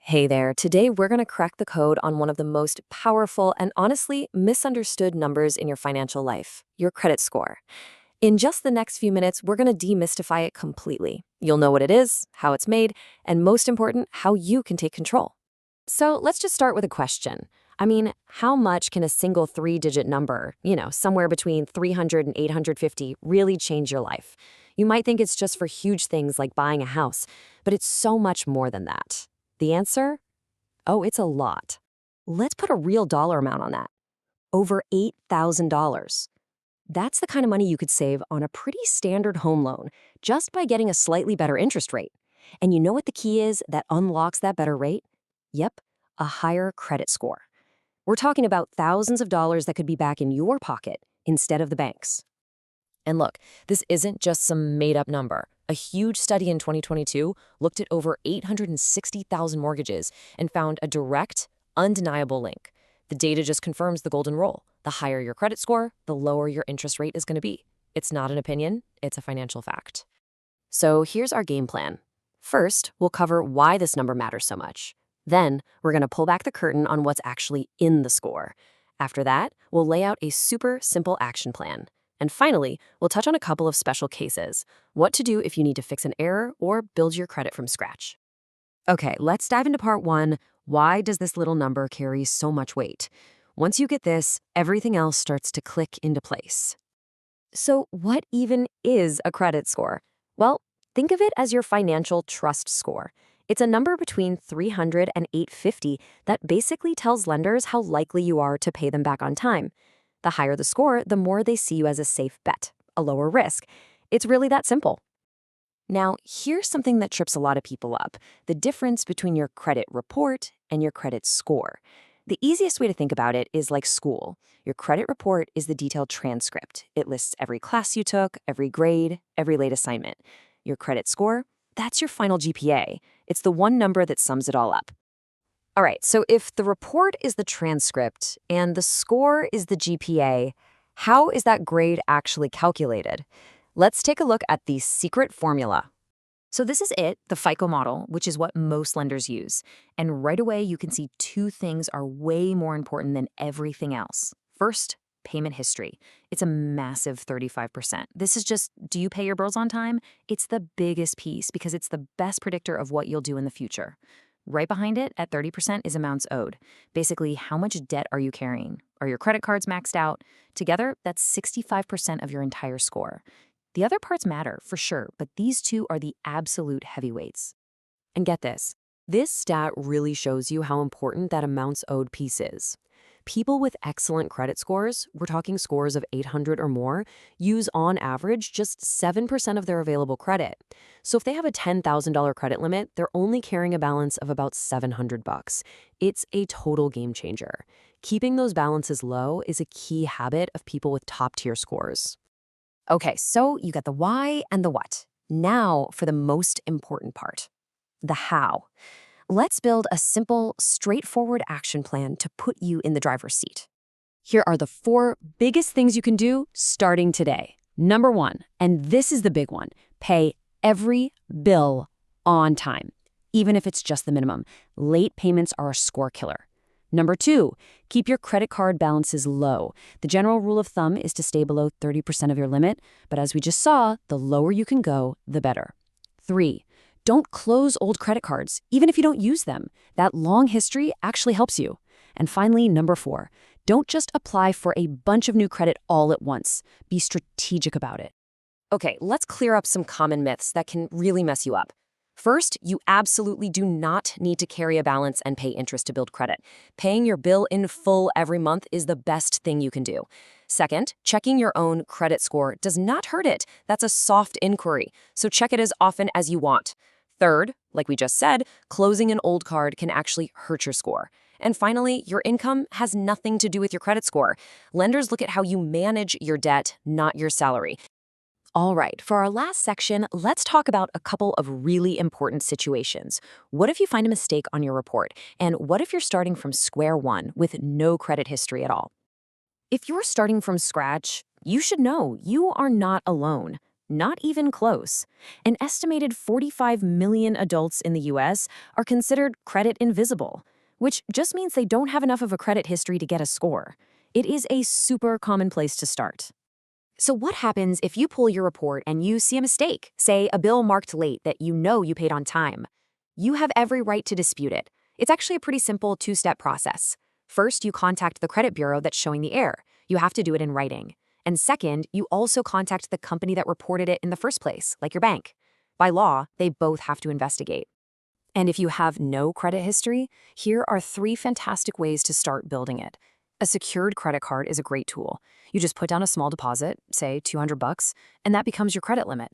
Hey there, today we're going to crack the code on one of the most powerful and honestly misunderstood numbers in your financial life, your credit score. In just the next few minutes, we're going to demystify it completely. You'll know what it is, how it's made, and most important, how you can take control. So let's just start with a question. How much can a single three-digit number, somewhere between 300 and 850, really change your life? You might think it's just for huge things like buying a house, but it's so much more than that. The answer? Oh, it's a lot. Let's put a real dollar amount on that. Over $8,000. That's the kind of money you could save on a pretty standard home loan just by getting a slightly better interest rate. And you know what the key is that unlocks that better rate? Yep, a higher credit score. We're talking about thousands of dollars that could be back in your pocket instead of the bank's. And look, this isn't just some made-up number. A huge study in 2022 looked at over 860,000 mortgages and found a direct, undeniable link. The data just confirms the golden rule. The higher your credit score, the lower your interest rate is going to be. It's not an opinion, it's a financial fact. So here's our game plan. First, we'll cover why this number matters so much. Then, we're going to pull back the curtain on what's actually in the score. After that, we'll lay out a super simple action plan. And finally, we'll touch on a couple of special cases, what to do if you need to fix an error or build your credit from scratch. Okay, let's dive into part one. Why does this little number carry so much weight? Once you get this, everything else starts to click into place. So what even is a credit score? Well, think of it as your financial trust score. It's a number between 300 and 850 that basically tells lenders how likely you are to pay them back on time. The higher the score, the more they see you as a safe bet, a lower risk. It's really that simple. Now, here's something that trips a lot of people up, the difference between your credit report and your credit score. The easiest way to think about it is like school. Your credit report is the detailed transcript. It lists every class you took, every grade, every late assignment. Your credit score, that's your final GPA. It's the one number that sums it all up. All right, so if the report is the transcript and the score is the GPA, how is that grade actually calculated? Let's take a look at the secret formula. So this is it, the FICO model, which is what most lenders use. And right away, you can see two things are way more important than everything else. First, payment history. It's a massive 35%. This is just, do you pay your bills on time? It's the biggest piece because it's the best predictor of what you'll do in the future. Right behind it, at 30%, is amounts owed. Basically, how much debt are you carrying? Are your credit cards maxed out? Together, that's 65% of your entire score. The other parts matter, for sure, but these two are the absolute heavyweights. And get this stat really shows you how important that amounts owed piece is. People with excellent credit scores, we're talking scores of 800 or more, use on average just 7% of their available credit. So if they have a $10,000 credit limit, they're only carrying a balance of about $700. It's a total game changer. Keeping those balances low is a key habit of people with top-tier scores. Okay, so you got the why and the what. Now for the most important part, the how. Let's build a simple, straightforward action plan to put you in the driver's seat. Here are the 4 biggest things you can do starting today. Number 1, and this is the big one, pay every bill on time, even if it's just the minimum. Late payments are a score killer. Number 2, keep your credit card balances low. The general rule of thumb is to stay below 30% of your limit, but as we just saw, the lower you can go, the better. 3, don't close old credit cards, even if you don't use them. That long history actually helps you. And finally, number 4, don't just apply for a bunch of new credit all at once. Be strategic about it. Okay, let's clear up some common myths that can really mess you up. First, you absolutely do not need to carry a balance and pay interest to build credit. Paying your bill in full every month is the best thing you can do. Second, checking your own credit score does not hurt it. That's a soft inquiry, so check it as often as you want. Third, like we just said, closing an old card can actually hurt your score. And finally, your income has nothing to do with your credit score. Lenders look at how you manage your debt, not your salary. All right, for our last section, let's talk about a couple of really important situations. What if you find a mistake on your report? And what if you're starting from square one with no credit history at all? If you're starting from scratch, you should know you are not alone. Not even close. An estimated 45 million adults in the US are considered credit invisible, which just means they don't have enough of a credit history to get a score. It is a super common place to start. So what happens if you pull your report and you see a mistake, say a bill marked late that you know you paid on time? You have every right to dispute it. It's actually a pretty simple two-step process. First, you contact the credit bureau that's showing the error. You have to do it in writing. And second, you also contact the company that reported it in the first place, like your bank. By law, they both have to investigate. And if you have no credit history, here are 3 fantastic ways to start building it. A secured credit card is a great tool. You just put down a small deposit, say $200, and that becomes your credit limit.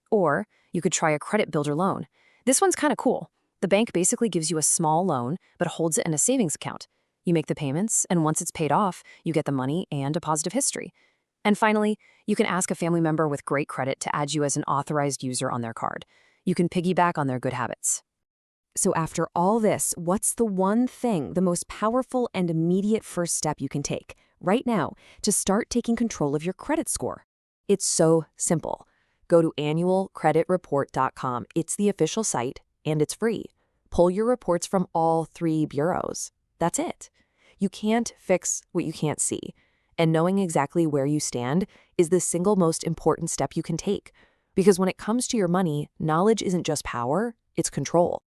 Or you could try a credit builder loan. This one's kind of cool. The bank basically gives you a small loan, but holds it in a savings account. You make the payments, and once it's paid off, you get the money and a positive history. And finally, you can ask a family member with great credit to add you as an authorized user on their card. You can piggyback on their good habits. So after all this, what's the one thing, the most powerful and immediate first step you can take right now to start taking control of your credit score? It's so simple. Go to annualcreditreport.com. It's the official site, and it's free. Pull your reports from all 3 bureaus. That's it. You can't fix what you can't see. And knowing exactly where you stand is the single most important step you can take. Because when it comes to your money, knowledge isn't just power, it's control.